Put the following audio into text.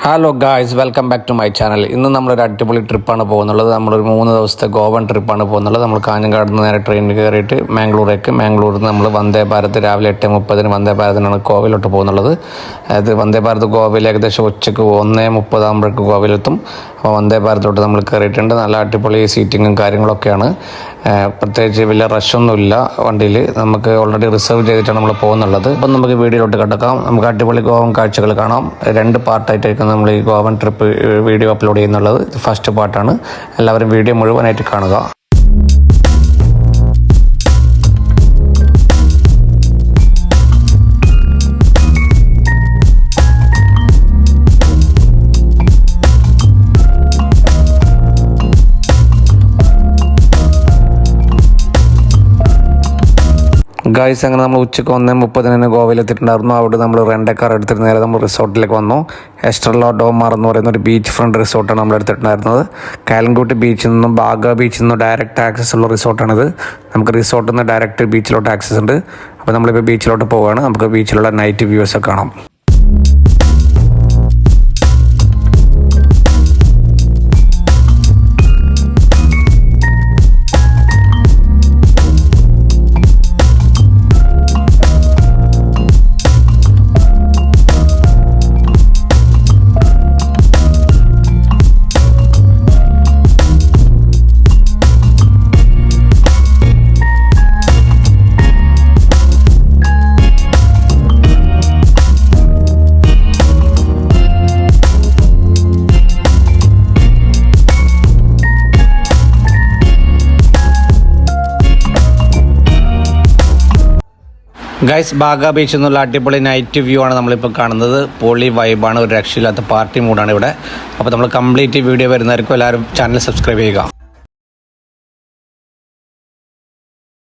Hello guys, welcome back to my channel. ഇന്ന് നമ്മളൊരു അടിപൊളി ട്രിപ്പാണ് പോകുന്നുള്ളത്. നമ്മളൊരു 3 ദിവസത്തെ ഗോവൻ ട്രിപ്പാണ് പോകുന്നുള്ളത്. നമ്മൾ കാഞ്ഞങ്ങാട് നിന്ന് നേരെ ട്രെയിനിൽ കയറിയിട്ട് മാംഗ്ലൂരേക്ക്, മാംഗ്ലൂരിൽ നിന്ന് നമ്മൾ വന്ദേ ഭാരത് രാവിലെ 8:30 വന്ദേ ഭാരതിനാണ് ഗോവയിലോട്ട് പോകുന്നുള്ളത്. അത് വന്ദേ ഭാരത് ഗോവയിൽ ഏകദേശം ഉച്ചയ്ക്ക് 1:30 ആകുമ്പോഴേക്ക് ഗോവയിലെത്തും. അപ്പോൾ വന്ദേ ഭാരതോട്ട് നമ്മൾ കയറിയിട്ടുണ്ട്. നല്ല അടിപൊളി സീറ്റിങ്ങും കാര്യങ്ങളൊക്കെയാണ്. പ്രത്യേകിച്ച് വലിയ റഷൊന്നുമില്ല വണ്ടിയിൽ. നമുക്ക് ഓൾറെഡി റിസർവ് ചെയ്തിട്ടാണ് നമ്മൾ പോകുന്നുള്ളത്. അപ്പം നമുക്ക് വീഡിയോയിലോട്ട് കിടക്കാം. നമുക്ക് അടിപൊളി ഗോവൻ കാഴ്ചകൾ കാണാം. 2 പാർട്ടായിട്ടായിരിക്കും നമ്മൾ ഈ ഗോവൻ ട്രിപ്പ് വീഡിയോ അപ്ലോഡ് ചെയ്യുന്നുള്ളത്. ഫസ്റ്റ് പാർട്ടാണ്. എല്ലാവരും വീഡിയോ മുഴുവനായിട്ട് കാണുക. ഗായ്സ്, അങ്ങനെ നമ്മൾ ഉച്ചയ്ക്ക് 1:30 ഗോവയിലെത്തിയിട്ടുണ്ടായിരുന്നു. അവിടെ നമ്മൾ റെൻ്റ് കാർ എടുത്തിട്ട് നേരെ നമ്മൾ റിസോർട്ടിലേക്ക് വന്നു. എസ്റ്റർലോ ഡോമാർ എന്ന് പറയുന്ന ഒരു ബീച്ച് ഫ്രണ്ട് റിസോർട്ടാണ് നമ്മൾ എടുത്തിട്ടുണ്ടായിരുന്നത്. കാലൻകുട്ടി ബീച്ചിൽ നിന്നും ബാഗ ബീച്ചിൽ നിന്നും ഡയറക്റ്റ് ആക്സസ് ഉള്ള റിസോർട്ടാണിത്. നമുക്ക് റിസോർട്ടിൽ നിന്ന് ഡയറക്റ്റ് ബീച്ചിലോട്ട് ആക്സസ് ഉണ്ട്. അപ്പോൾ നമ്മളിപ്പോൾ ബീച്ചിലോട്ട് പോവുകയാണ്. നമുക്ക് ബീച്ചിലുള്ള നൈറ്റ് വ്യൂസൊക്കെ കാണാം. ഗൈസ്, ബാഗ ബീച്ചിൽ നിന്നുള്ള അടിപൊളി നൈറ്റ് വ്യൂ ആണ് നമ്മളിപ്പോൾ കാണുന്നത്. പൊളി വൈബാണ്, ഒരു രക്ഷയില്ലാത്ത പാർട്ടി മൂഡാണ് ഇവിടെ. അപ്പോൾ നമ്മൾ കംപ്ലീറ്റ് വീഡിയോ വരുന്നതായിരിക്കും. എല്ലാവരും ചാനൽ സബ്സ്ക്രൈബ് ചെയ്യുക.